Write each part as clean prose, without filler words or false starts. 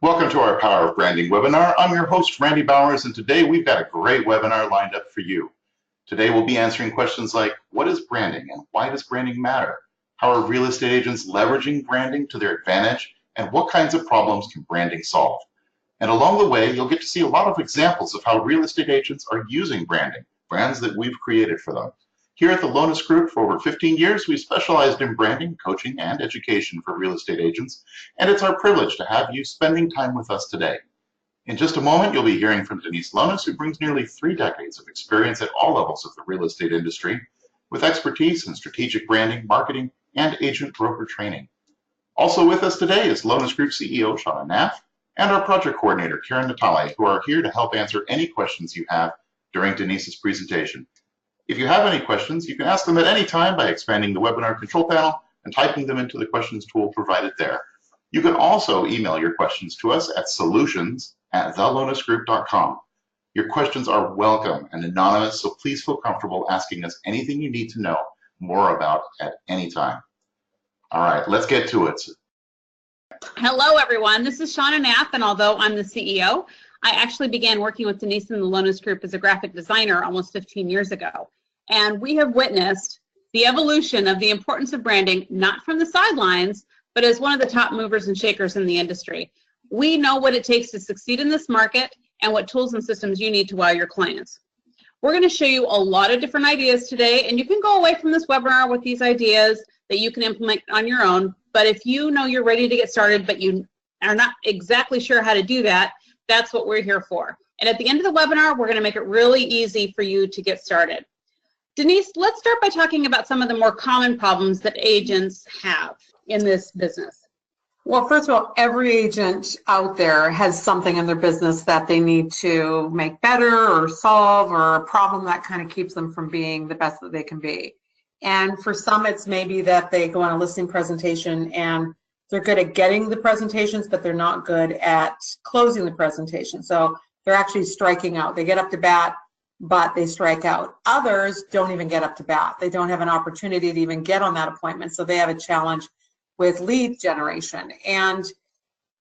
Welcome to our Power of Branding webinar. I'm your host, Randy Bowers, and today we've got a great webinar lined up for you. Today we'll be answering questions like, what is branding and why does branding matter? How are real estate agents leveraging branding to their advantage? And what kinds of problems can branding solve? And along the way, you'll get to see a lot of examples of how real estate agents are using branding, brands that we've created for them. Here at the Lonas Group, for over 15 years, we've specialized in branding, coaching, and education for real estate agents, and it's our privilege to have you spending time with us today. In just a moment, you'll be hearing from Denise Lonas, who brings nearly 3 decades of experience at all levels of the real estate industry, with expertise in strategic branding, marketing, and agent broker training. Also with us today is Lonas Group CEO Shauna Naff and our project coordinator, Karen Natale, who are here to help answer any questions you have during Denise's presentation. If you have any questions, you can ask them at any time by expanding the webinar control panel and typing them into the questions tool provided there. You can also email your questions to us at solutions@thelonasgroup.com. Your questions are welcome and anonymous, so please feel comfortable asking us anything you need to know more about at any time. All right, let's get to it. Hello, everyone. This is Shauna Naff, and although I'm the CEO, I actually began working with Denise in the Lonas Group as a graphic designer almost 15 years ago. And we have witnessed the evolution of the importance of branding, not from the sidelines, but as one of the top movers and shakers in the industry. We know what it takes to succeed in this market and what tools and systems you need to wow your clients. We're going to show you a lot of different ideas today, and you can go away from this webinar with these ideas that you can implement on your own. But if you know you're ready to get started, but you are not exactly sure how to do that, that's what we're here for. And at the end of the webinar, we're going to make it really easy for you to get started. Denise, let's start by talking about some of the more common problems that agents have in this business. Well, first of all, every agent out there has something in their business that they need to make better or solve, or a problem that kind of keeps them from being the best that they can be. And for some, it's maybe that they go on a listing presentation and they're good at getting the presentations, but they're not good at closing the presentation. So they're actually striking out. They get up to bat, but they strike out. Others don't even get up to bat. They don't have an opportunity to even get on that appointment, so they have a challenge with lead generation. And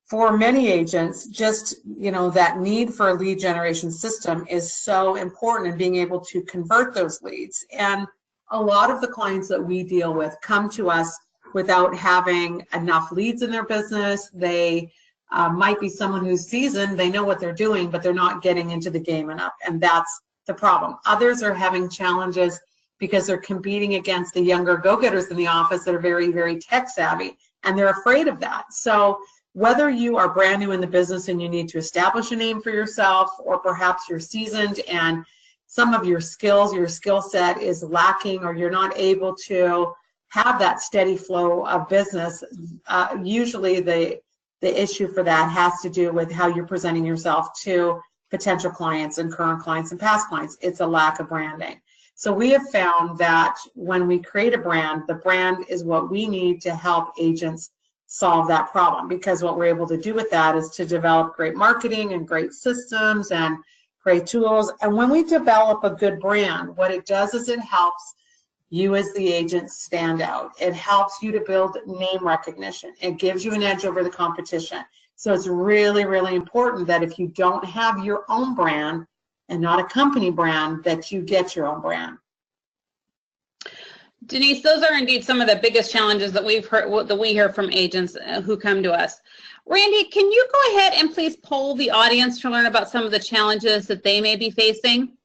for many agents, just that need for a lead generation system is so important in being able to convert those leads. And a lot of the clients that we deal with come to us without having enough leads in their business. They might be someone who's seasoned, they know what they're doing, but they're not getting into the game enough, and that's the problem. Others are having challenges because they're competing against the younger go-getters in the office that are very, very tech savvy, and they're afraid of that. So whether you are brand new in the business and you need to establish a name for yourself, or perhaps you're seasoned and some of your skills, your skill set is lacking, or you're not able to have that steady flow of business, usually the issue for that has to do with how you're presenting yourself to potential clients and current clients and past clients. It's a lack of branding. So we have found that when we create a brand, the brand is what we need to help agents solve that problem, because what we're able to do with that is to develop great marketing and great systems and great tools. And when we develop a good brand, what it does is it helps you as the agent stand out. It helps you to build name recognition. It gives you an edge over the competition. So it's really, really important that if you don't have your own brand and not a company brand, that you get your own brand. Denise, those are indeed some of the biggest challenges that we hear from agents who come to us. Randy, can you go ahead and please poll the audience to learn about some of the challenges that they may be facing?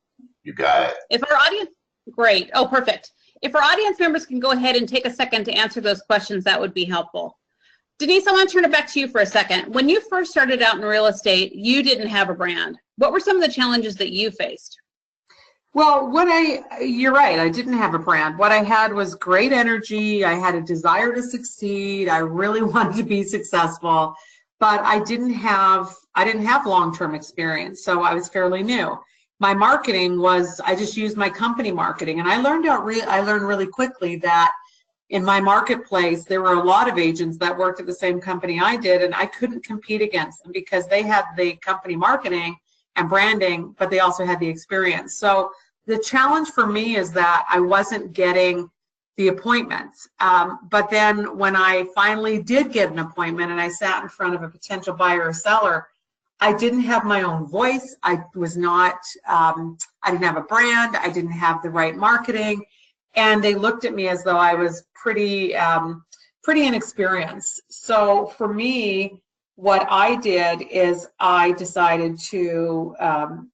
You got it. If our audience, great. Oh, perfect. If our audience members can go ahead and take a second to answer those questions, that would be helpful. Denise, I want to turn it back to you for a second. When you first started out in real estate, you didn't have a brand. What were some of the challenges that you faced? Well, you're right, I didn't have a brand. What I had was great energy. I had a desire to succeed. I really wanted to be successful, but I didn't have long-term experience, so I was fairly new. My marketing was, I just used my company marketing, and I learned really quickly that in my marketplace, there were a lot of agents that worked at the same company I did, and I couldn't compete against them because they had the company marketing and branding, but they also had the experience. So the challenge for me is that I wasn't getting the appointments. But then when I finally did get an appointment and I sat in front of a potential buyer or seller, I didn't have my own voice. I was not, I didn't have a brand. I didn't have the right marketing. And they looked at me as though I was pretty inexperienced. So for me, what I did is I decided to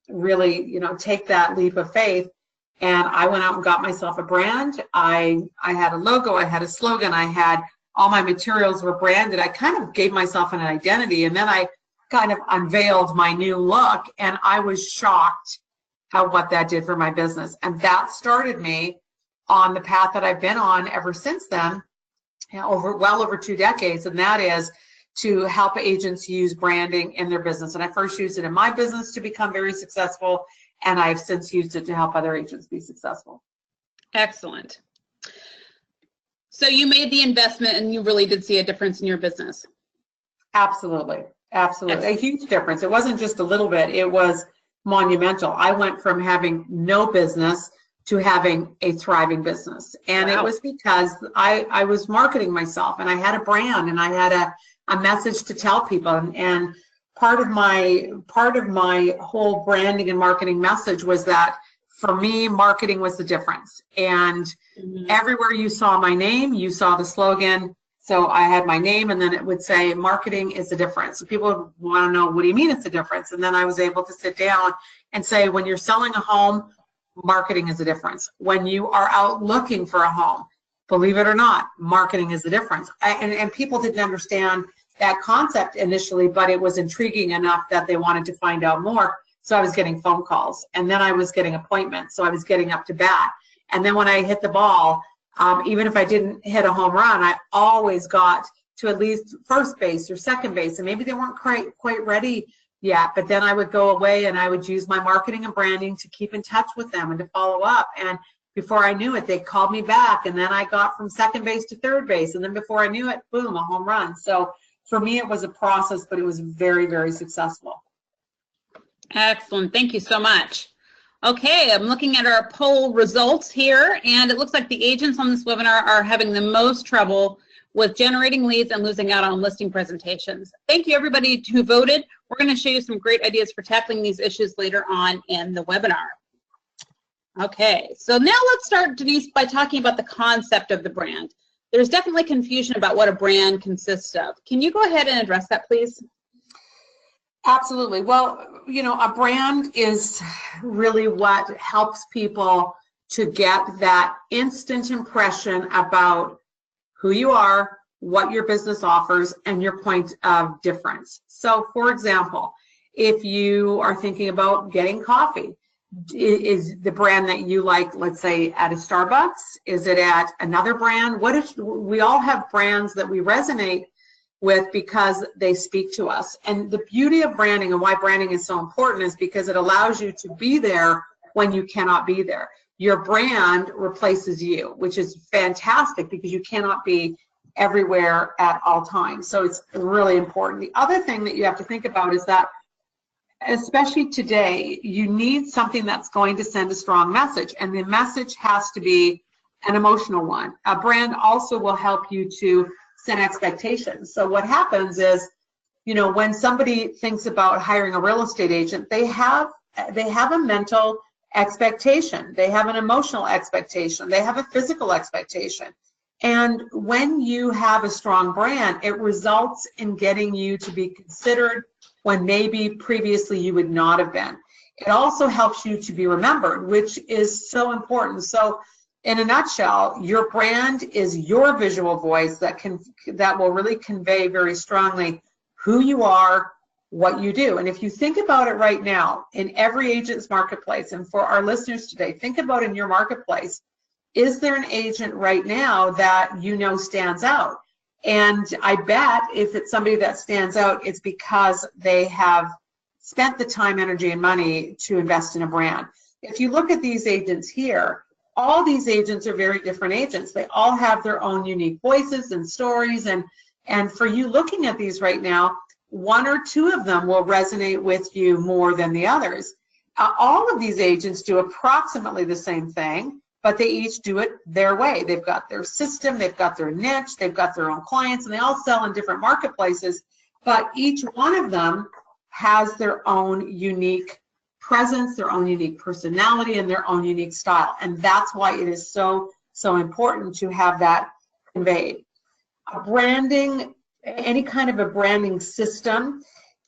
really, take that leap of faith. And I went out and got myself a brand. I had a logo, I had a slogan, I had all my materials were branded. I kind of gave myself an identity, and then I kind of unveiled my new look, and I was shocked at what that did for my business. And that started me on the path that I've been on ever since then, well over 2 decades, and that is to help agents use branding in their business. And I first used it in my business to become very successful, and I've since used it to help other agents be successful. Excellent. So you made the investment and you really did see a difference in your business. Absolutely. Absolutely. A huge difference. It wasn't just a little bit, it was monumental. I went from having no business to having a thriving business. And Wow. It was because I was marketing myself, and I had a brand, and I had a message to tell people. And part of my whole branding and marketing message was that for me, marketing was the difference. And everywhere you saw my name, you saw the slogan. So I had my name, and then it would say marketing is the difference. So people want to know, what do you mean it's the difference? And then I was able to sit down and say, when you're selling a home, marketing is the difference. When you are out looking for a home, believe it or not, marketing is the difference. And people didn't understand that concept initially, but it was intriguing enough that they wanted to find out more. So I was getting phone calls, and then I was getting appointments. So I was getting up to bat. And then when I hit the ball, even if I didn't hit a home run, I always got to at least first base or second base. And maybe they weren't quite ready yet, but then I would go away and I would use my marketing and branding to keep in touch with them and to follow up. And before I knew it, they called me back, and then I got from second base to third base. And then before I knew it, boom, a home run. So for me, it was a process, but it was very, very successful. Excellent. Thank you so much. Okay, I'm looking at our poll results here, and it looks like the agents on this webinar are having the most trouble with generating leads and losing out on listing presentations. Thank you, everybody who voted. We're going to show you some great ideas for tackling these issues later on in the webinar. Okay, so now let's start, Denise, by talking about the concept of the brand. There's definitely confusion about what a brand consists of. Can you go ahead and address that, please? Absolutely. Well, a brand is really what helps people to get that instant impression about who you are, what your business offers, and your point of difference. So, for example, if you are thinking about getting coffee, is the brand that you like, let's say, at a Starbucks? Is it at another brand? What if we all have brands that we resonate with because they speak to us? And the beauty of branding and why branding is so important is because it allows you to be there when you cannot be there. Your brand replaces you, which is fantastic because you cannot be everywhere at all times. So it's really important. The other thing that you have to think about is that, especially today, you need something that's going to send a strong message, and the message has to be an emotional one. A brand also will help you to set expectations. So what happens is, when somebody thinks about hiring a real estate agent, they have a mental expectation, they have an emotional expectation, they have a physical expectation. And when you have a strong brand, it results in getting you to be considered when maybe previously you would not have been. It also helps you to be remembered, which is so important. So in a nutshell, your brand is your visual voice that will really convey very strongly who you are, what you do. And if you think about it right now, in every agent's marketplace, and for our listeners today, think about in your marketplace, is there an agent right now that stands out? And I bet if it's somebody that stands out, it's because they have spent the time, energy, and money to invest in a brand. If you look at these agents here, all these agents are very different agents. They all have their own unique voices and stories. And for you looking at these right now, one or two of them will resonate with you more than the others. All of these agents do approximately the same thing. but they each do it their way. They've got their system, they've got their niche, they've got their own clients, and they all sell in different marketplaces, but each one of them has their own unique presence, their own unique personality, and their own unique style. And that's why it is so important to have that conveyed. Branding, any kind of a branding system,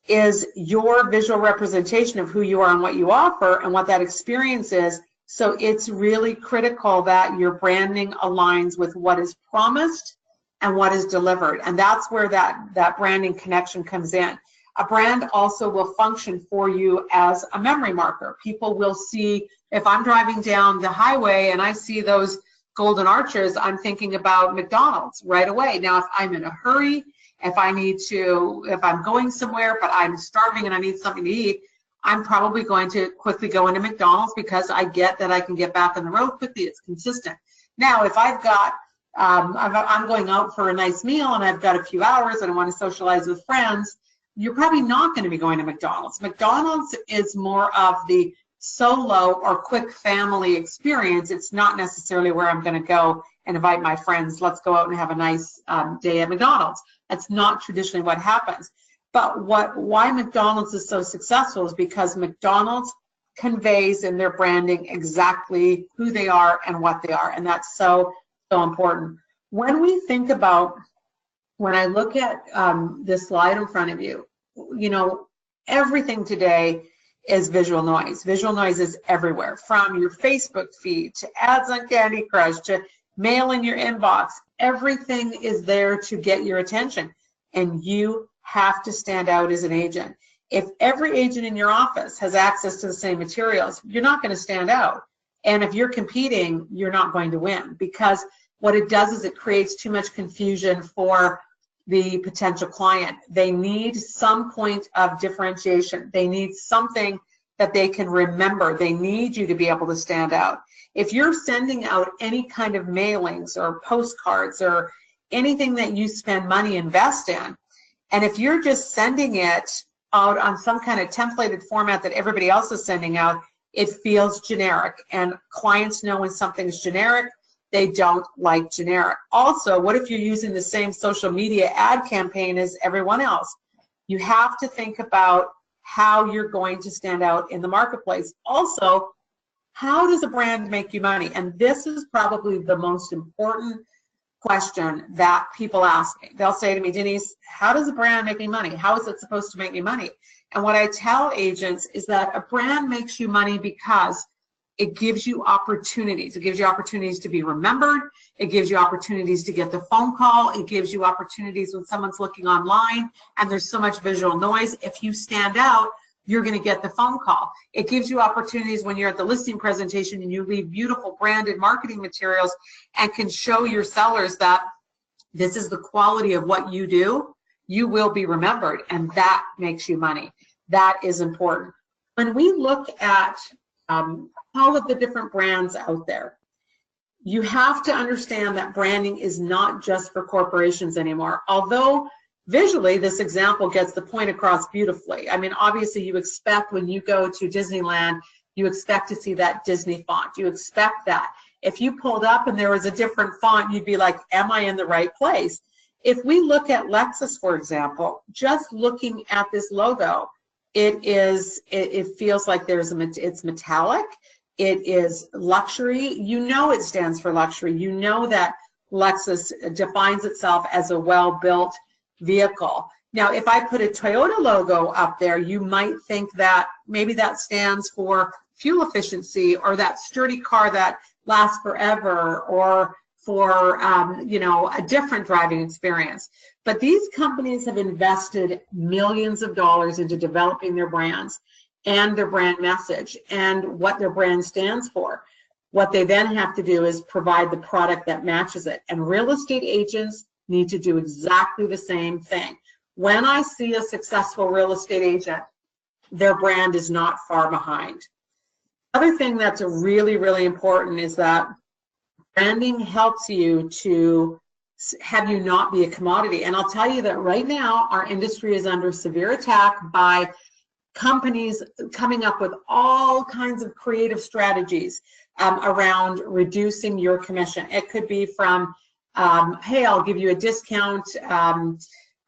is your visual representation of who you are and what you offer and what that experience is. So it's really critical that your branding aligns with what is promised and what is delivered. And that's where that branding connection comes in. A brand also will function for you as a memory marker. People will see, if I'm driving down the highway and I see those golden arches, I'm thinking about McDonald's right away. Now, if I'm in a hurry, if I'm going somewhere, but I'm starving and I need something to eat, I'm probably going to quickly go into McDonald's because I get that I can get back on the road quickly. It's consistent. Now, if I've got, I'm going out for a nice meal and I've got a few hours and I want to socialize with friends, you're probably not going to be going to McDonald's. McDonald's is more of the solo or quick family experience. It's not necessarily where I'm going to go and invite my friends, let's go out and have a nice day at McDonald's. That's not traditionally what happens. But why McDonald's is so successful is because McDonald's conveys in their branding exactly who they are and what they are. And that's so important. When we think about, when I look at this slide in front of you, you know, everything today is visual noise. Visual noise is everywhere, from your Facebook feed to ads on Candy Crush to mail in your inbox. Everything is there to get your attention, and you have to stand out as an agent. If every agent in your office has access to the same materials, you're not going to stand out. And if you're competing, you're not going to win, because what it does is it creates too much confusion for the potential client. They need some point of differentiation. They need something that they can remember. They need you to be able to stand out. If you're sending out any kind of mailings or postcards or anything that you spend money invest in, and if you're just sending it out on some kind of templated format that everybody else is sending out, it feels generic. And clients know when something's generic, they don't like generic. Also, what if you're using the same social media ad campaign as everyone else? You have to think about how you're going to stand out in the marketplace. Also, how does a brand make you money? And this is probably the most important question that people ask me. They'll say to me, Denise, how does a brand make me money? How is it supposed to make me money? And what I tell agents is that a brand makes you money because it gives you opportunities. It gives you opportunities to be remembered. It gives you opportunities to get the phone call. It gives you opportunities when someone's looking online and there's so much visual noise. If you stand out, you're going to get the phone call. It gives you opportunities when you're at the listing presentation and you leave beautiful branded marketing materials and can show your sellers that this is the quality of what you do. You will be remembered, and that makes you money. That is important. When we look at all of the different brands out there, you have to understand that branding is not just for corporations anymore. Although visually this example gets the point across beautifully. I mean, obviously you expect when you go to Disneyland, you expect to see that Disney font. You expect that. If you pulled up and there was a different font, you'd be like, am I in the right place? If we look at Lexus, for example, just looking at this logo, it feels like it's metallic. It is luxury. You know it stands for luxury. You know that Lexus defines itself as a well-built vehicle. Now, if I put a Toyota logo up there, you might think that maybe that stands for fuel efficiency, or that sturdy car that lasts forever, or for a different driving experience. But these companies have invested millions of dollars into developing their brands and their brand message and what their brand stands for. What they then have to do is provide the product that matches it. And real estate agents need to do exactly the same thing. When I see a successful real estate agent, their brand is not far behind. Other thing that's really, really important is that branding helps you to have you not be a commodity. And I'll tell you that right now, our industry is under severe attack by companies coming up with all kinds of creative strategies around reducing your commission. It could be from, hey, I'll give you a discount.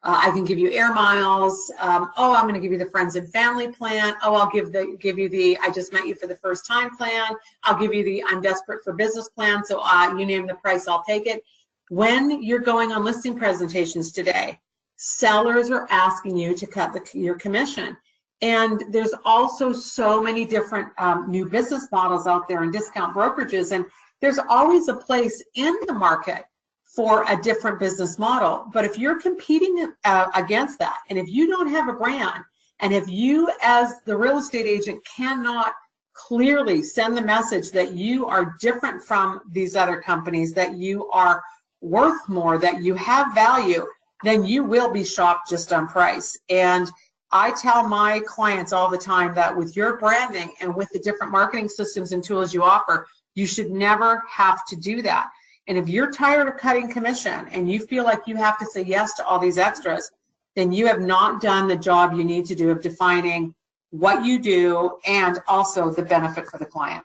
I can give you air miles. Oh, I'm going to give you the friends and family plan. Oh, I'll give you the I just met you for the first time plan. I'll give you the I'm desperate for business plan. So you name the price, I'll take it. When you're going on listing presentations today, sellers are asking you to cut your commission. And there's also so many different new business models out there and discount brokerages. And there's always a place in the market for a different business model. But if you're competing against that, and if you don't have a brand, and if you as the real estate agent cannot clearly send the message that you are different from these other companies, that you are worth more, that you have value, then you will be shopped just on price. And I tell my clients all the time that with your branding and with the different marketing systems and tools you offer, you should never have to do that. And if you're tired of cutting commission and you feel like you have to say yes to all these extras, then you have not done the job you need to do of defining what you do and also the benefit for the client.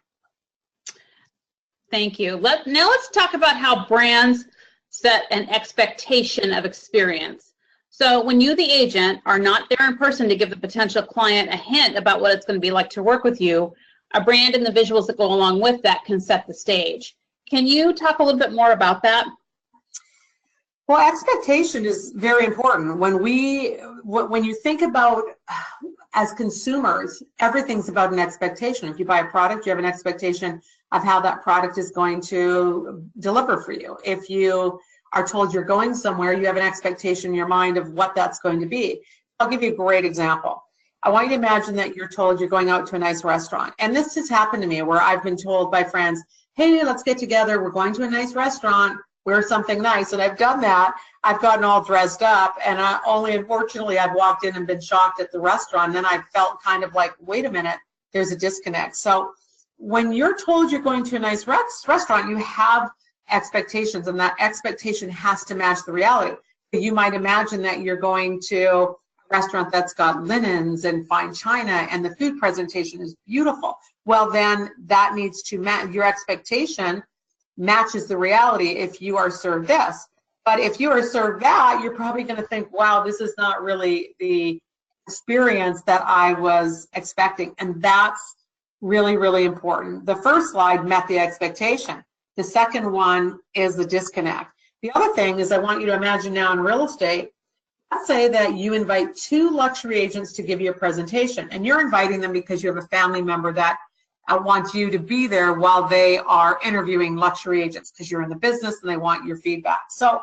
Thank you. Now let's talk about how brands set an expectation of experience. So when you, the agent, are not there in person to give the potential client a hint about what it's going to be like to work with you, a brand and the visuals that go along with that can set the stage. Can you talk a little bit more about that? Well, expectation is very important. When you think about, as consumers, everything's about an expectation. If you buy a product, you have an expectation of how that product is going to deliver for you. If you are told you're going somewhere, you have an expectation in your mind of what that's going to be. I'll give you a great example. I want you to imagine that you're told you're going out to a nice restaurant. And this has happened to me where I've been told by friends, hey, let's get together. We're going to a nice restaurant. Wear something nice. And I've done that. I've gotten all dressed up. And unfortunately, I've walked in and been shocked at the restaurant. And then I felt kind of like, wait a minute, there's a disconnect. So when you're told you're going to a nice restaurant, you have expectations. And that expectation has to match the reality. You might imagine that you're going to a restaurant that's got linens and fine china and the food presentation is beautiful. Well, then that needs to match. Your expectation matches the reality if you are served this. But if you are served that, you're probably going to think, wow, this is not really the experience that I was expecting. And that's really, really important. The first slide met the expectation. The second one is the disconnect. The other thing is I want you to imagine now in real estate, let's say that you invite 2 luxury agents to give you a presentation, and you're inviting them because you have a family member that wants you to be there while they are interviewing luxury agents because you're in the business and they want your feedback. So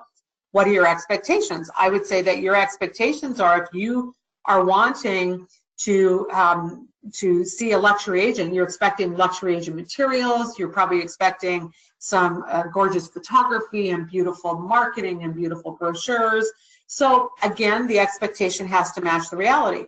what are your expectations? I would say that your expectations are, if you are wanting to see a luxury agent, you're expecting luxury agent materials, you're probably expecting some gorgeous photography and beautiful marketing and beautiful brochures. So again, the expectation has to match the reality.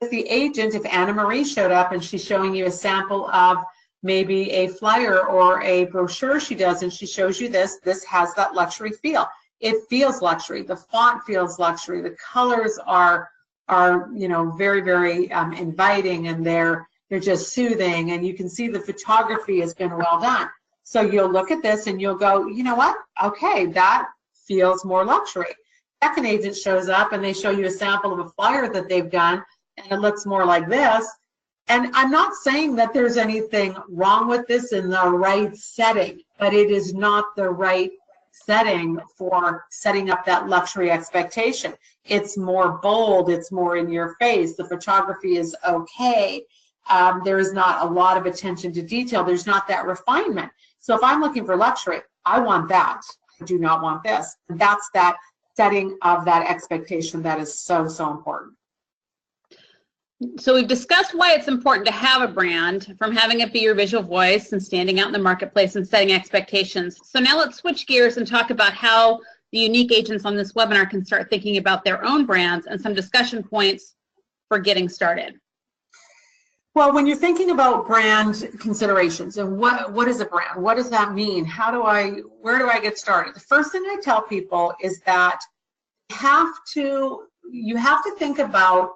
If the agent, if Anna Marie showed up and she's showing you a sample of maybe a flyer or a brochure she does and she shows you this has that luxury feel. It feels luxury. The font feels luxury. The colors are very, very inviting, and they're just soothing, and you can see the photography has been well done. So you'll look at this and you'll go, you know what? Okay, that feels more luxury. Second agent shows up and they show you a sample of a flyer that they've done and it looks more like this. And I'm not saying that there's anything wrong with this in the right setting, but it is not the right setting for setting up that luxury expectation. It's more bold, it's more in your face, the photography is okay. There is not a lot of attention to detail, there's not that refinement. So if I'm looking for luxury, I want that. I do not want this. And that's that setting of that expectation that is so, so important. So we've discussed why it's important to have a brand, from having it be your visual voice and standing out in the marketplace and setting expectations. So now let's switch gears and talk about how the unique agents on this webinar can start thinking about their own brands and some discussion points for getting started. Well, when you're thinking about brand considerations and what is a brand? What does that mean? Where do I get started? The first thing I tell people is that you have to think about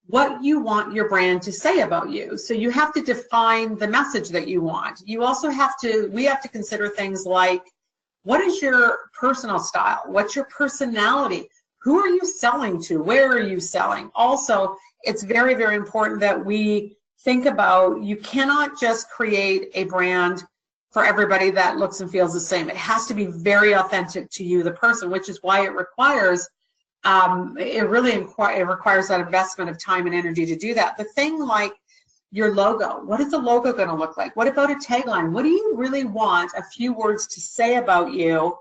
what you want your brand to say about you. So you have to define the message that you want. You also have to, we have to consider things like, what is your personal style? What's your personality? Who are you selling to? Where are you selling? Also, it's very, very important that we think about, you cannot just create a brand for everybody that looks and feels the same. It has to be very authentic to you, the person, which is why it requires it requires that investment of time and energy to do that. The thing like your logo, what is the logo going to look like? What about a tagline? What do you really want a few words to say about you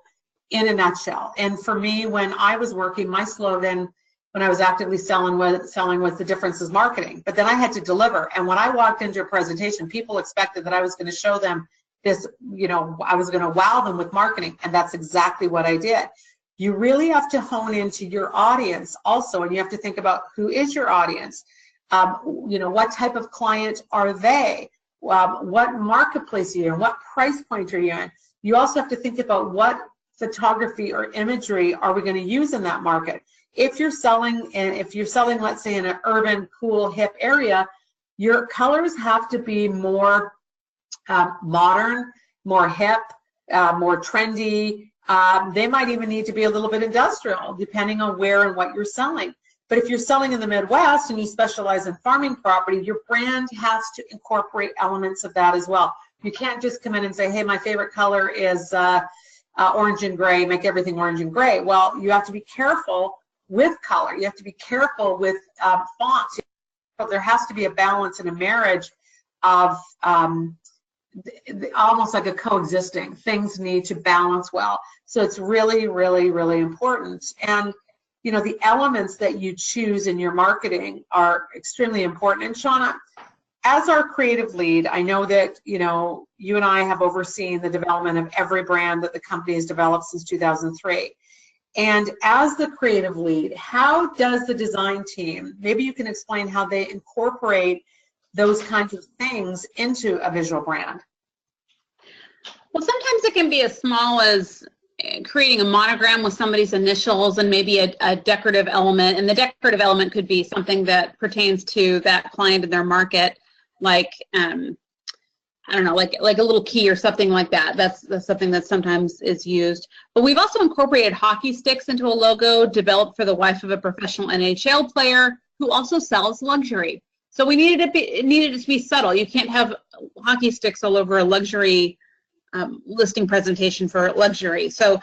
in a nutshell? And for me, when I was working, my slogan when I was actively selling was the difference is marketing. But then I had to deliver. And when I walked into a presentation, people expected that I was going to show them this, I was going to wow them with marketing. And that's exactly what I did. You really have to hone into your audience also, and you have to think about who is your audience. What type of client are they? What marketplace are you in? What price point are you in? You also have to think about what photography or imagery are we going to use in that market. If you're selling, let's say, in an urban, cool, hip area, your colors have to be more modern, more hip, more trendy. They might even need to be a little bit industrial, depending on where and what you're selling. But if you're selling in the Midwest and you specialize in farming property, your brand has to incorporate elements of that as well. You can't just come in and say, hey, my favorite color is orange and gray, make everything orange and gray. Well, you have to be careful with color. You have to be careful with fonts. There has to be a balance and a marriage of almost like a coexisting. Things need to balance well. So it's really, really, really important. And, the elements that you choose in your marketing are extremely important. And Shauna, as our creative lead, I know that, you and I have overseen the development of every brand that the company has developed since 2003. And as the creative lead, how does the design team, maybe you can explain how they incorporate those kinds of things into a visual brand? Well, sometimes it can be as small as creating a monogram with somebody's initials and maybe a decorative element. And the decorative element could be something that pertains to that client in their market, like, I don't know, like a little key or something like that. That's something that sometimes is used. But we've also incorporated hockey sticks into a logo developed for the wife of a professional NHL player who also sells luxury. So we needed it to be subtle. You can't have hockey sticks all over a luxury listing presentation for luxury. So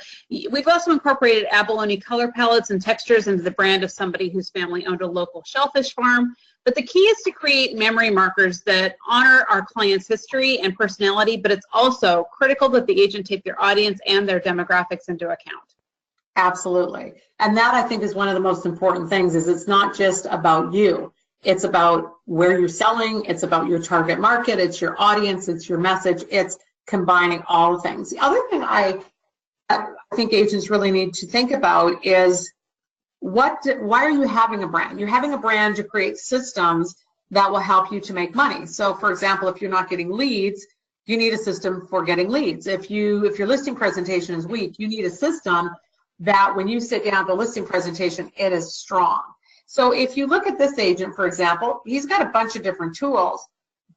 we've also incorporated abalone color palettes and textures into the brand of somebody whose family owned a local shellfish farm. But the key is to create memory markers that honor our client's history and personality, but it's also critical that the agent take their audience and their demographics into account. Absolutely. And that, I think, is one of the most important things, is it's not just about you. It's about where you're selling. It's about your target market. It's your audience. It's your message. It's combining all the things. The other thing I think agents really need to think about is why are you having a brand? You're having a brand to create systems that will help you to make money. So, for example, if you're not getting leads, you need a system for getting leads. If your listing presentation is weak, you need a system that when you sit down at the listing presentation, it is strong. So if you look at this agent, for example, he's got a bunch of different tools,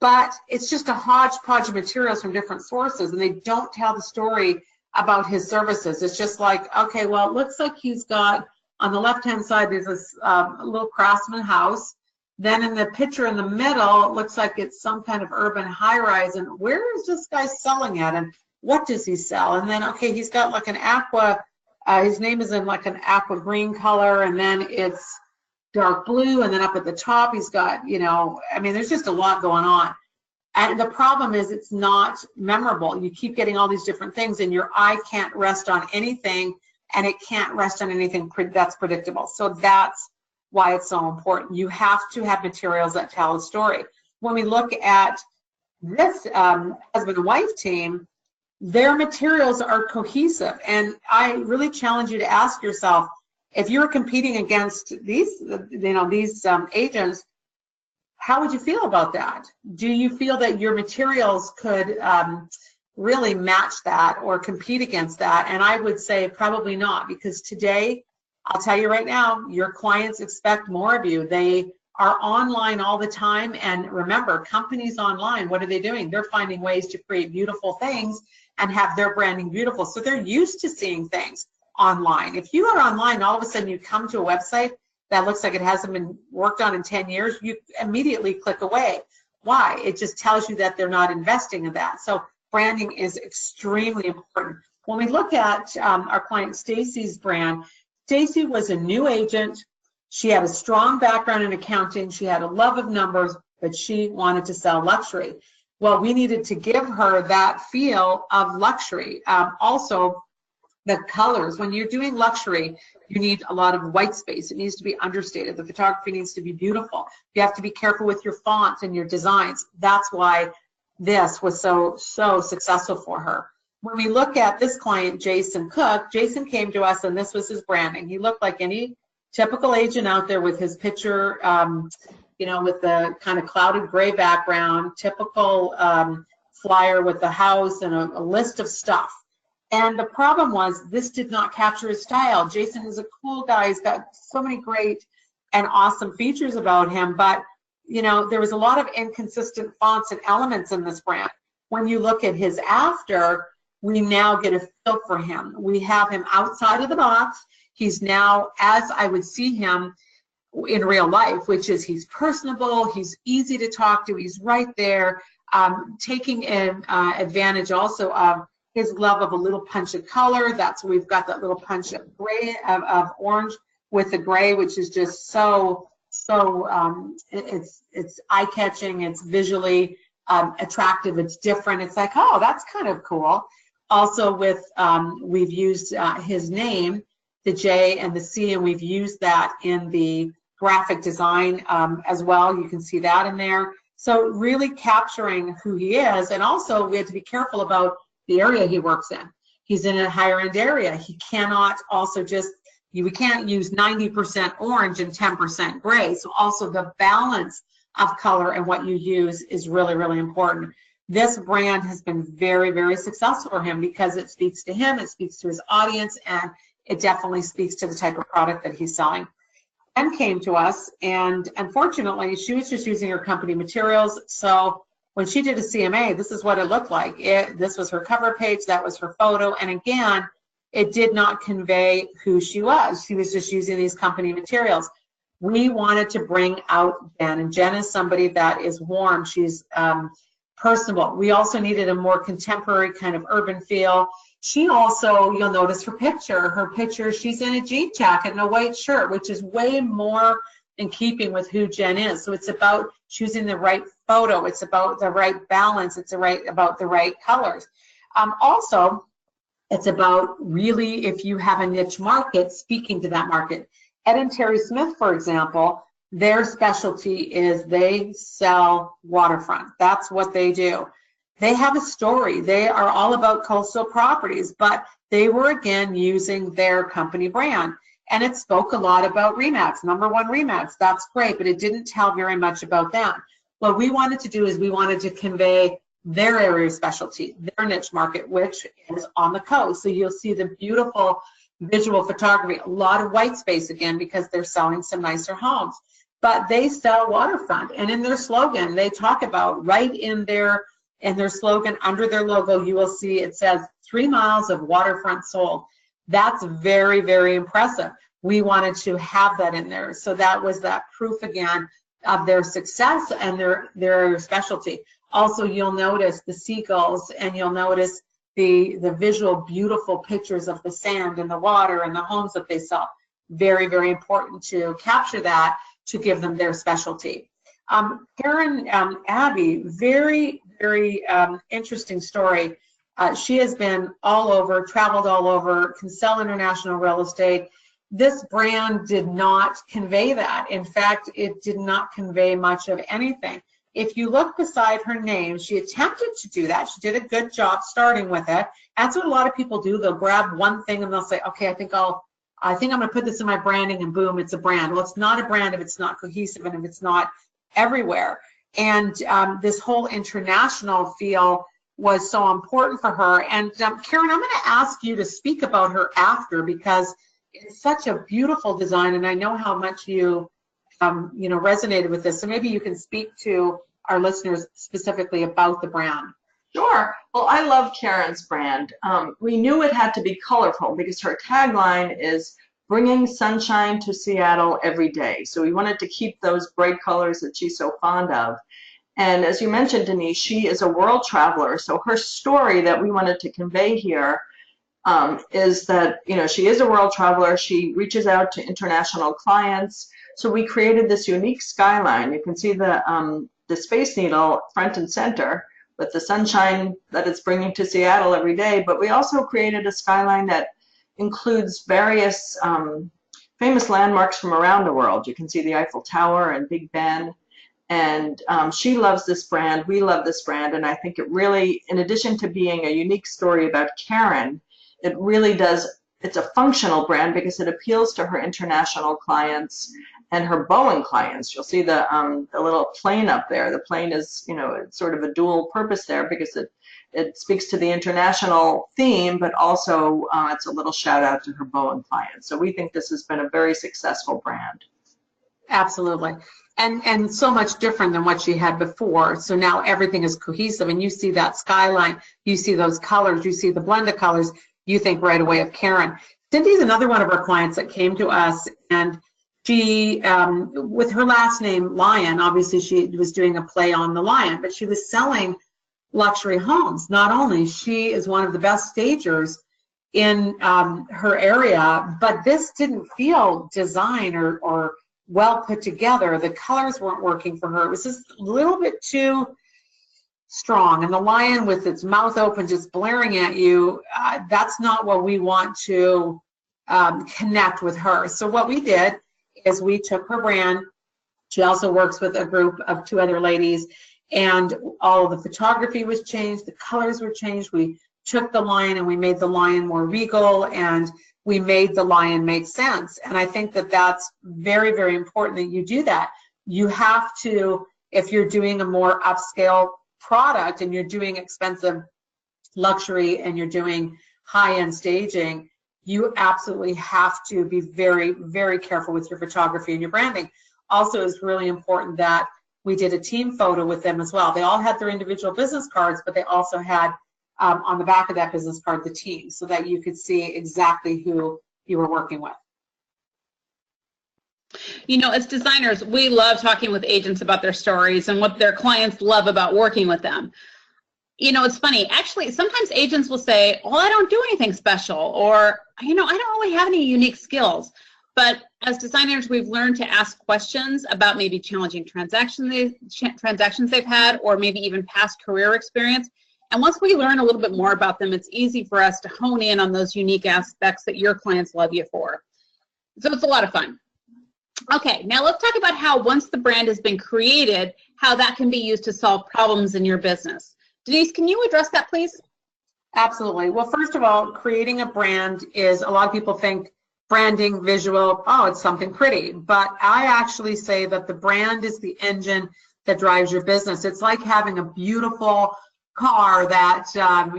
but it's just a hodgepodge of materials from different sources, and they don't tell the story about his services. It's just like, okay, well, it looks like he's got, on the left-hand side, there's this little craftsman house. Then in the picture in the middle, it looks like it's some kind of urban high-rise. And where is this guy selling at? And what does he sell? And then, okay, he's got like an aqua, his name is in like an aqua green color, and then it's dark blue, and then up at the top he's got, I mean, there's just a lot going on. And the problem is it's not memorable. You keep getting all these different things and your eye can't rest on anything, and it can't rest on anything that's predictable. So that's why it's so important. You have to have materials that tell a story. When we look at this husband and wife team, their materials are cohesive. And I really challenge you to ask yourself, if you're competing against these, these agents, how would you feel about that? Do you feel that your materials could really match that or compete against that? And I would say probably not, because today, I'll tell you right now, your clients expect more of you. They are online all the time. And remember, companies online, what are they doing? They're finding ways to create beautiful things and have their branding beautiful. So they're used to seeing things online. If you are online, all of a sudden you come to a website that looks like it hasn't been worked on in 10 years, you immediately click away. Why? It just tells you that they're not investing in that. So branding is extremely important. When we look at our client Stacy's brand, Stacy was a new agent. She had a strong background in accounting. She had a love of numbers, but she wanted to sell luxury. Well, we needed to give her that feel of luxury. Also, the colors. When you're doing luxury, you need a lot of white space. It needs to be understated. The photography needs to be beautiful. You have to be careful with your fonts and your designs. That's why this was so successful for her. When we look at this client, Jason Cook, Jason came to us and this was his branding. He looked like any typical agent out there with his picture, you know, with the kind of clouded gray background, typical flyer with the house and a list of stuff. And the problem was this did not capture his style. Jason is a cool guy. He's got so many great and awesome features about him, but you know, there was a lot of inconsistent fonts and elements in this brand. When you look at his after, we now get a feel for him. We have him outside of the box. He's now, as I would see him in real life, which is he's personable, he's easy to talk to, he's right there, taking advantage also of his love of a little punch of color. That's where we've got that little punch of gray, of orange with the gray, which is just it's eye-catching, it's visually attractive, it's different. It's like, oh, that's kind of cool. Also with, we've used his name, the J and the C, and we've used that in the graphic design as well. You can see that in there. So really capturing who he is, and also we have to be careful about the area he works in. He's in a higher end area. He cannot also just, we can't use 90% orange and 10% gray. So also the balance of color and what you use is really, really important. This brand has been very, very successful for him because it speaks to him, it speaks to his audience, and it definitely speaks to the type of product that he's selling. Jen came to us, and unfortunately, she was just using her company materials. So when she did a CMA, this is what it looked like. This was her cover page, that was her photo, and again, it did not convey who she was. She was just using these company materials. We wanted to bring out Jen, and Jen is somebody that is warm. She's personable. We also needed a more contemporary kind of urban feel. She also, you'll notice her picture, she's in a jean jacket and a white shirt, which is way more in keeping with who Jen is. So it's about choosing the right photo. It's about the right balance. It's about the right colors. Also, it's about really, if you have a niche market, speaking to that market. Ed and Terry Smith, for example, their specialty is they sell waterfront. That's what they do. They have a story. They are all about coastal properties, but they were again using their company brand. And it spoke a lot about RE/MAX, #1 RE/MAX. That's great, but it didn't tell very much about them. What we wanted to do is we wanted to convey their area of specialty, their niche market, which is on the coast. So you'll see the beautiful visual photography, a lot of white space again, because they're selling some nicer homes. But they sell waterfront, and in their slogan, they talk about right in their slogan, under their logo, you will see it says 3 miles of waterfront sold. That's very, very impressive. We wanted to have that in there. So that was that proof again of their success and their specialty. Also, you'll notice the seagulls, and you'll notice the visual, beautiful pictures of the sand and the water and the homes that they sell. Very, very important to capture that, to give them their specialty. Karen Abbey, very, very interesting story. She has been all over, traveled all over, can sell international real estate. This brand did not convey that. In fact, it did not convey much of anything. If you look beside her name, she attempted to do that. She did a good job starting with it. That's what a lot of people do. They'll grab one thing and they'll say, okay, I think I'm going to put this in my branding, and boom, it's a brand. Well, it's not a brand if it's not cohesive and if it's not everywhere. And this whole international feel was so important for her. And Karen, I'm going to ask you to speak about her after, because it's such a beautiful design, and I know how much you resonated with this. So maybe you can speak to our listeners specifically about the brand. Sure. Well, I love Karen's brand. We knew it had to be colorful because her tagline is bringing sunshine to Seattle every day. So we wanted to keep those bright colors that she's so fond of. And as you mentioned, Denise, she is a world traveler. So her story that we wanted to convey here is that, she is a world traveler. She reaches out to international clients. So we created this unique skyline. You can see the Space Needle front and center with the sunshine that it's bringing to Seattle every day. But we also created a skyline that includes various famous landmarks from around the world. You can see the Eiffel Tower and Big Ben. And she loves this brand. We love this brand. And I think it really, in addition to being a unique story about Karen, it really does, it's a functional brand because it appeals to her international clients and her Boeing clients. You'll see the little plane up there. The plane is, it's sort of a dual purpose there because it speaks to the international theme, but also it's a little shout out to her Boeing clients. So we think this has been a very successful brand. Absolutely. And so much different than what she had before. So now everything is cohesive, and you see that skyline, you see those colors, you see the blend of colors, you think right away of Karen. Cindy's another one of our clients that came to us, and she, with her last name, Lion, obviously she was doing a play on the lion, but she was selling luxury homes. Not only, she is one of the best stagers in her area, but this didn't feel design or well put together. The colors weren't working for her. It was just a little bit too strong. And the lion with its mouth open just blaring at you, that's not what we want to connect with her. So what we did is we took her brand. She also works with a group of 2 other ladies, and all of the photography was changed, the colors were changed. We took the lion and we made the lion more regal, and we made the lion make sense. And I think that that's very, very important that you do that. You have to, if you're doing a more upscale product and you're doing expensive luxury and you're doing high-end staging, you absolutely have to be very, very careful with your photography and your branding. Also, it's really important that we did a team photo with them as well. They all had their individual business cards, but they also had on the back of that business card the team, so that you could see exactly who you were working with. As designers, we love talking with agents about their stories and what their clients love about working with them. It's funny, actually, sometimes agents will say, well, I don't do anything special, or, I don't really have any unique skills. But as designers, we've learned to ask questions about maybe challenging transactions they've had, or maybe even past career experience. And once we learn a little bit more about them, it's easy for us to hone in on those unique aspects that your clients love you for. So it's a lot of fun. Okay, now let's talk about how once the brand has been created, how that can be used to solve problems in your business. Denise, can you address that, please? Absolutely. Well, first of all, creating a brand is, a lot of people think branding, visual, oh, it's something pretty. But I actually say that the brand is the engine that drives your business. It's like having a beautiful car that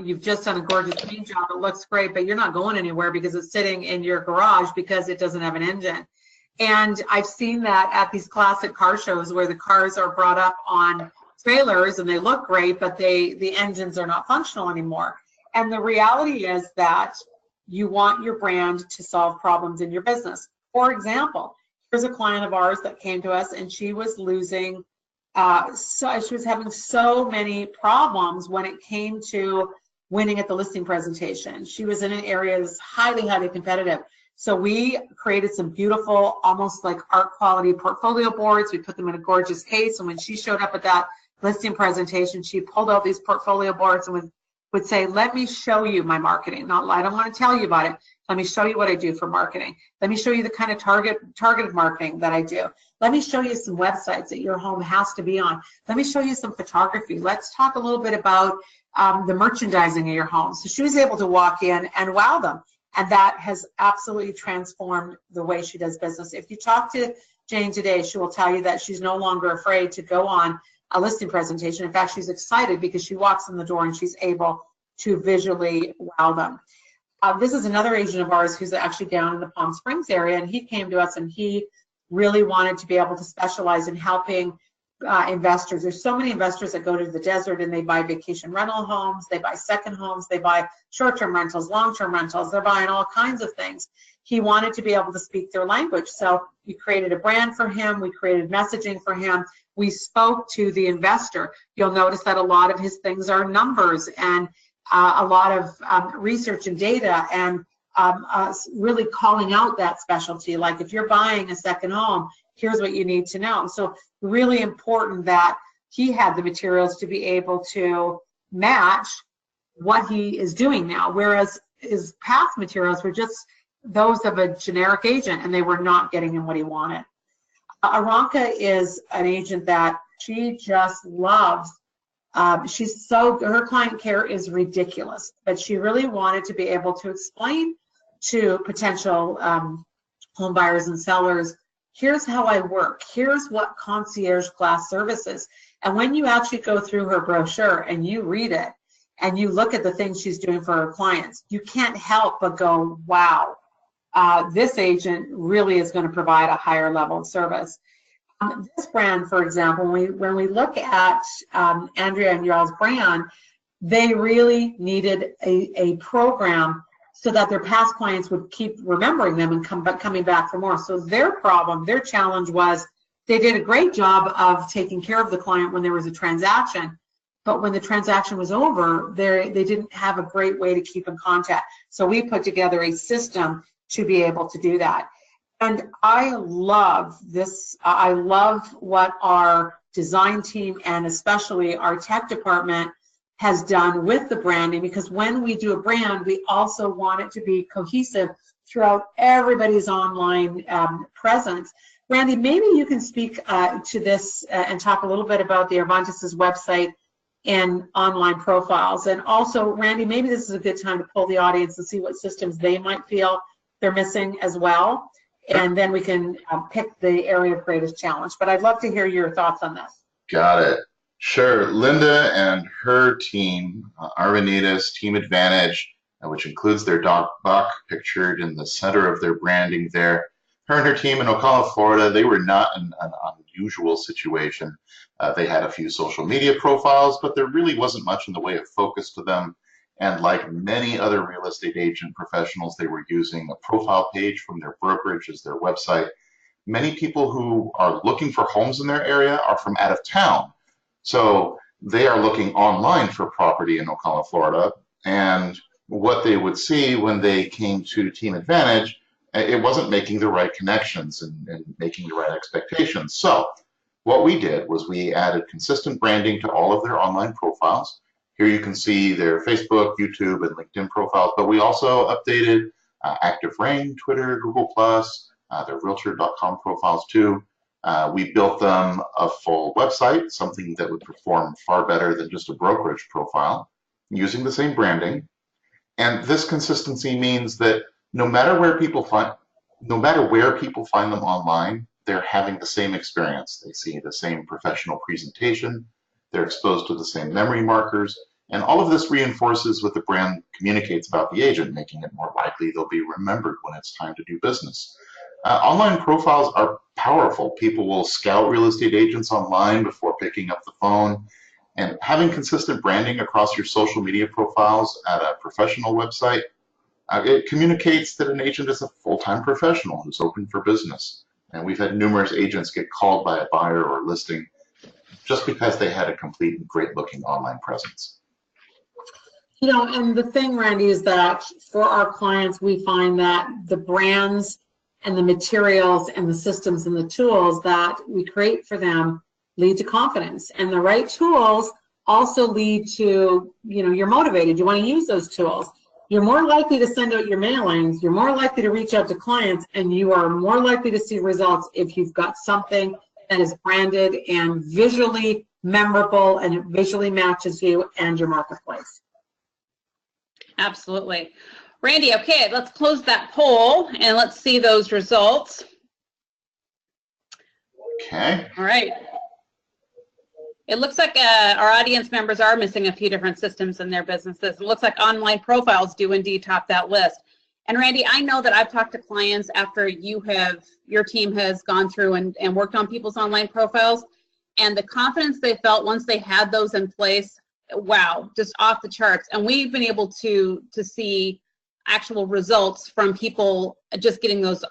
you've just done a gorgeous paint job. It looks great, but you're not going anywhere because it's sitting in your garage because it doesn't have an engine. And I've seen that at these classic car shows where the cars are brought up on trailers and they look great, but the engines are not functional anymore. And the reality is that you want your brand to solve problems in your business. For example, here's a client of ours that came to us, and she was losing she was having so many problems when it came to winning at the listing presentation. She was in an area that's highly, highly competitive. So we created some beautiful, almost like art quality portfolio boards. We put them in a gorgeous case. And when she showed up at that listing presentation, she pulled out these portfolio boards and would say, let me show you my marketing. I don't want to tell you about it. Let me show you what I do for marketing. Let me show you the kind of targeted marketing that I do. Let me show you some websites that your home has to be on. Let me show you some photography. Let's talk a little bit about the merchandising of your home. So she was able to walk in and wow them. And that has absolutely transformed the way she does business. If you talk to Jane today, she will tell you that she's no longer afraid to go on a listing presentation. In fact, she's excited because she walks in the door and she's able to visually wow them. This is another agent of ours who's actually down in the Palm Springs area, and he came to us and he really wanted to be able to specialize in helping investors. There's so many investors that go to the desert and they buy vacation rental homes, they buy second homes, they buy short-term rentals, long-term rentals, they're buying all kinds of things. He wanted to be able to speak their language. So we created a brand for him, we created messaging for him, we spoke to the investor. You'll notice that a lot of his things are numbers and a lot of research and data, and really calling out that specialty. Like if you're buying a second home, here's what you need to know. So really important that he had the materials to be able to match what he is doing now, whereas his past materials were just those of a generic agent and they were not getting him what he wanted. Aranka is an agent that she just loves. Her client care is ridiculous, but she really wanted to be able to explain to potential home buyers and sellers, here's how I work, here's what concierge class service is. And when you actually go through her brochure and you read it and you look at the things she's doing for her clients, you can't help but go, wow, this agent really is going to provide a higher level of service. This brand, for example, when we look at Andrea and Yarl's brand, they really needed a program so that their past clients would keep remembering them and coming back for more. So their problem, their challenge was they did a great job of taking care of the client when there was a transaction, but when the transaction was over, they didn't have a great way to keep in contact. So we put together a system to be able to do that. And I love this. I love what our design team and especially our tech department has done with the branding, because when we do a brand, we also want it to be cohesive throughout everybody's online presence. Randy, maybe you can speak to this and talk a little bit about the Arvantis' website and online profiles. And also, Randy, maybe this is a good time to pull the audience and see what systems they might feel they're missing as well. And then we can pick the area of greatest challenge. But I'd love to hear your thoughts on this. Got it. Sure. Linda and her team, Arvanitas Team Advantage, which includes their dog Buck pictured in the center of their branding there. Her and her team in Ocala, Florida, they were not an unusual situation. They had a few social media profiles, but there really wasn't much in the way of focus to them. And like many other real estate agent professionals, they were using a profile page from their brokerage as their website. Many people who are looking for homes in their area are from out of town. So they are looking online for property in Ocala, Florida. And what they would see when they came to Team Advantage, it wasn't making the right connections and making the right expectations. So what we did was we added consistent branding to all of their online profiles. Here you can see their Facebook, YouTube, and LinkedIn profiles, but we also updated Active Rain, Twitter, Google+, their Realtor.com profiles too. We built them a full website, something that would perform far better than just a brokerage profile, using the same branding. And this consistency means that no matter where people find them online, they're having the same experience. They see the same professional presentation, they're exposed to the same memory markers, and all of this reinforces what the brand communicates about the agent, making it more likely they'll be remembered when it's time to do business. Online profiles are powerful. People will scout real estate agents online before picking up the phone, and having consistent branding across your social media profiles at a professional website, it communicates that an agent is a full-time professional who's open for business. And we've had numerous agents get called by a buyer or listing just because they had a complete and great-looking online presence. You know, and the thing, Randy, is that for our clients, we find that the brands and the materials and the systems and the tools that we create for them lead to confidence. And the right tools also lead to, you know, you're motivated. You want to use those tools. You're more likely to send out your mailings. You're more likely to reach out to clients, and you are more likely to see results if you've got something that is branded and visually memorable and it visually matches you and your marketplace. Absolutely. Randy, okay, let's close that poll and let's see those results. Okay. All right. It looks like our audience members are missing a few different systems in their businesses. It looks like online profiles do indeed top that list. And Randy, I know that I've talked to clients after your team has gone through and worked on people's online profiles, and the confidence they felt once they had those in place, wow, just off the charts. And we've been able to see actual results from people just getting those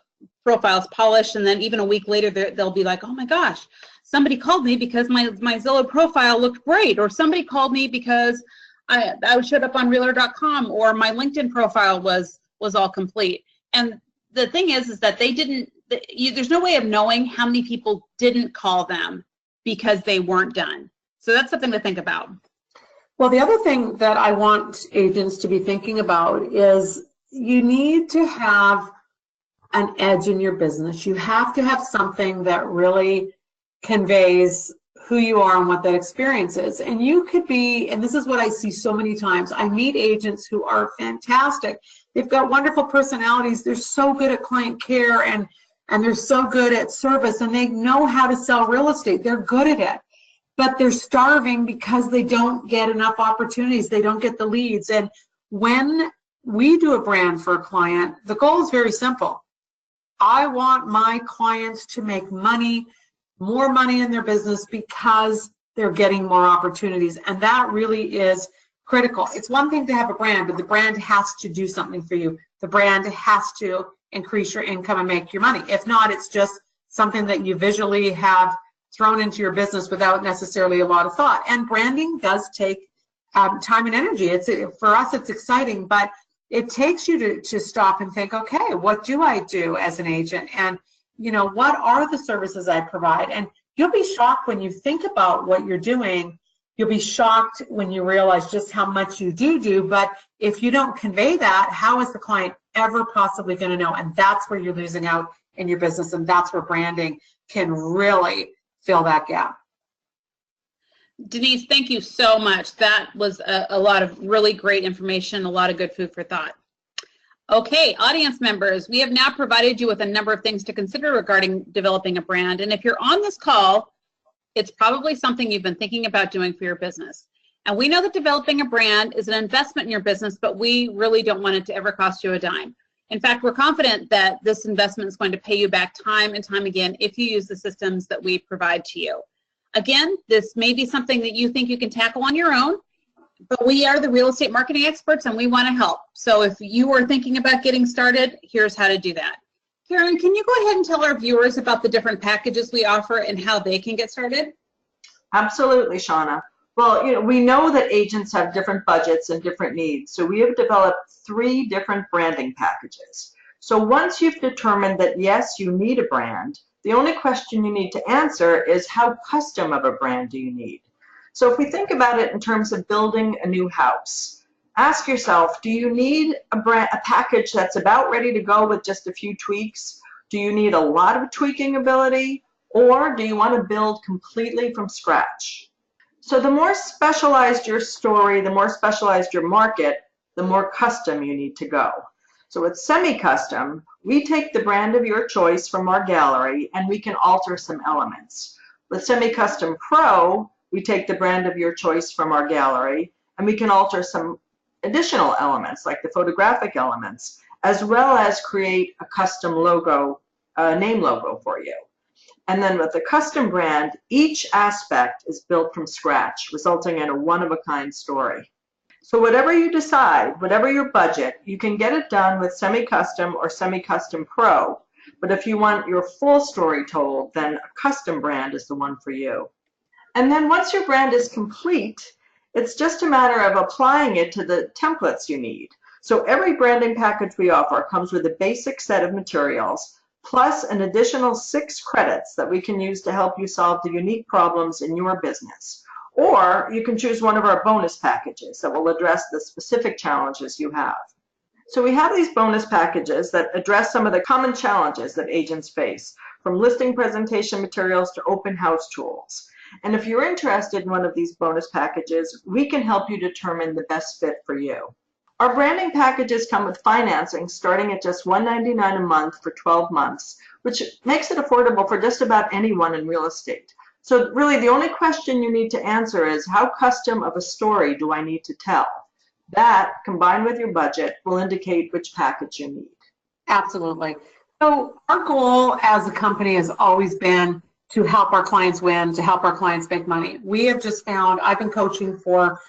profiles polished, and then even a week later they'll be like, oh my gosh, somebody called me because my Zillow profile looked great, or somebody called me because I showed up on realtor.com, or my LinkedIn profile was all complete. And the thing is that there's no way of knowing how many people didn't call them because they weren't done. So that's something to think about. Well, the other thing that I want agents to be thinking about is you need to have an edge in your business. You have to have something that really conveys who you are and what that experience is. And you could be, and this is what I see so many times, I meet agents who are fantastic. They've got wonderful personalities. They're so good at client care, and they're so good at service, and they know how to sell real estate. They're good at it. But they're starving because they don't get enough opportunities. They don't get the leads. And when we do a brand for a client, the goal is very simple. I want my clients to make money, more money in their business, because they're getting more opportunities. And that really is critical. It's one thing to have a brand, but the brand has to do something for you. The brand has to increase your income and make your money. If not, it's just something that you visually have thrown into your business without necessarily a lot of thought. And branding does take time and energy. For us, it's exciting, but it takes you to stop and think, okay, what do I do as an agent? And, what are the services I provide? And you'll be shocked when you think about what you're doing. You'll be shocked when you realize just how much you do. But if you don't convey that, how is the client ever possibly going to know? And that's where you're losing out in your business. And that's where branding can really fill that gap. Denise, thank you so much. That was a lot of really great information, a lot of good food for thought. Okay, audience members, we have now provided you with a number of things to consider regarding developing a brand. And if you're on this call, it's probably something you've been thinking about doing for your business. And we know that developing a brand is an investment in your business, but we really don't want it to ever cost you a dime. In fact, we're confident that this investment is going to pay you back time and time again if you use the systems that we provide to you. Again, this may be something that you think you can tackle on your own, but we are the real estate marketing experts and we want to help. So if you are thinking about getting started, here's how to do that. Karen, can you go ahead and tell our viewers about the different packages we offer and how they can get started? Absolutely, Shauna. Well, we know that agents have different budgets and different needs, so we have developed 3 different branding packages. So once you've determined that, yes, you need a brand, the only question you need to answer is how custom of a brand do you need? So if we think about it in terms of building a new house, ask yourself, do you need a package that's about ready to go with just a few tweaks? Do you need a lot of tweaking ability? Or do you want to build completely from scratch? So the more specialized your story, the more specialized your market, the more custom you need to go. So with semi-custom, we take the brand of your choice from our gallery and we can alter some elements. With semi-custom pro, we take the brand of your choice from our gallery and we can alter some additional elements like the photographic elements, as well as create a custom logo, name logo for you. And then with the custom brand, each aspect is built from scratch, resulting in a one-of-a-kind story. So whatever you decide, whatever your budget, you can get it done with semi-custom or semi-custom pro. But if you want your full story told, then a custom brand is the one for you. And then once your brand is complete, it's just a matter of applying it to the templates you need. So every branding package we offer comes with a basic set of materials, plus an additional 6 credits that we can use to help you solve the unique problems in your business. Or you can choose one of our bonus packages that will address the specific challenges you have. So we have these bonus packages that address some of the common challenges that agents face, from listing presentation materials to open house tools. And if you're interested in one of these bonus packages, we can help you determine the best fit for you. Our branding packages come with financing starting at just $199 a month for 12 months, which makes it affordable for just about anyone in real estate. So really the only question you need to answer is, how custom of a story do I need to tell? That, combined with your budget, will indicate which package you need. Absolutely. So our goal as a company has always been to help our clients win, to help our clients make money. We have just found, I've been coaching for,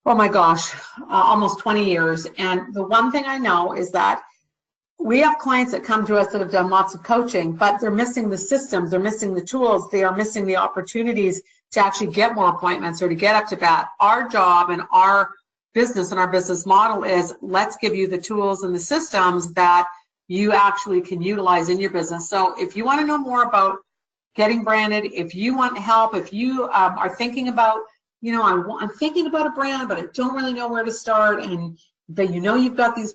oh my gosh, almost 20 years. And the one thing I know is that we have clients that come to us that have done lots of coaching, but they're missing the systems, they're missing the tools, they are missing the opportunities to actually get more appointments or to get up to bat. Our job and our business and our business model is, let's give you the tools and the systems that you actually can utilize in your business. So if you want to know more about getting branded, if you want help, if you are thinking about, you know, I'm thinking about a brand, but I don't really know where to start, and but you know you've got these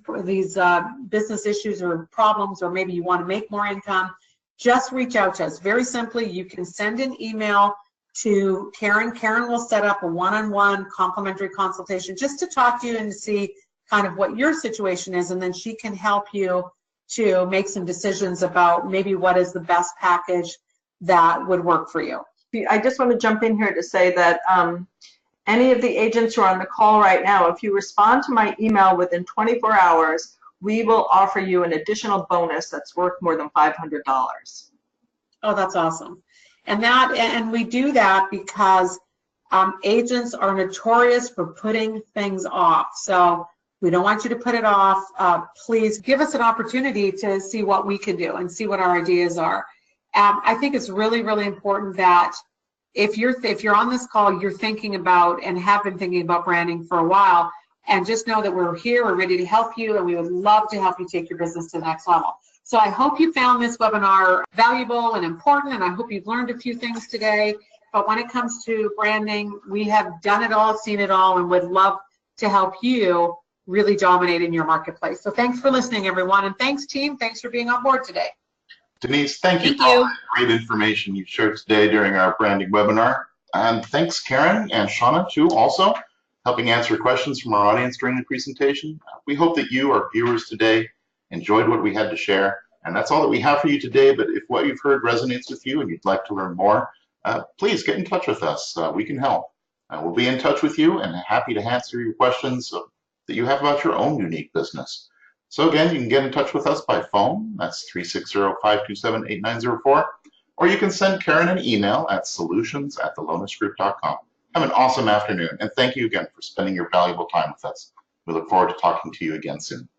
business issues or problems, or maybe you want to make more income, just reach out to us. Very simply, you can send an email to Karen. Karen will set up a one-on-one complimentary consultation just to talk to you and to see kind of what your situation is, and then she can help you to make some decisions about maybe what is the best package that would work for you. I just want to jump in here to say that any of the agents who are on the call right now, if you respond to my email within 24 hours, we will offer you an additional bonus that's worth more than $500. Oh, that's awesome. And we do that because agents are notorious for putting things off. So we don't want you to put it off. Please give us an opportunity to see what we can do and see what our ideas are. I think it's really, really important that if you're on this call, you're thinking about and have been thinking about branding for a while, and just know that we're here, we're ready to help you, and we would love to help you take your business to the next level. So I hope you found this webinar valuable and important, and I hope you've learned a few things today. But when it comes to branding, we have done it all, seen it all, and would love to help you really dominate in your marketplace. So thanks for listening, everyone, and thanks, team. Thanks for being on board today. Denise, thank you for all the great information you shared today during our branding webinar. And thanks, Karen and Shauna, too, also helping answer questions from our audience during the presentation. We hope that you, our viewers today, enjoyed what we had to share. And that's all that we have for you today. But if what you've heard resonates with you and you'd like to learn more, please get in touch with us. We can help. We'll be in touch with you and happy to answer your questions that you have about your own unique business. So again, you can get in touch with us by phone. That's 360-527-8904. Or you can send Karen an email at solutions@thelonusgroup.com. Have an awesome afternoon, and thank you again for spending your valuable time with us. We look forward to talking to you again soon.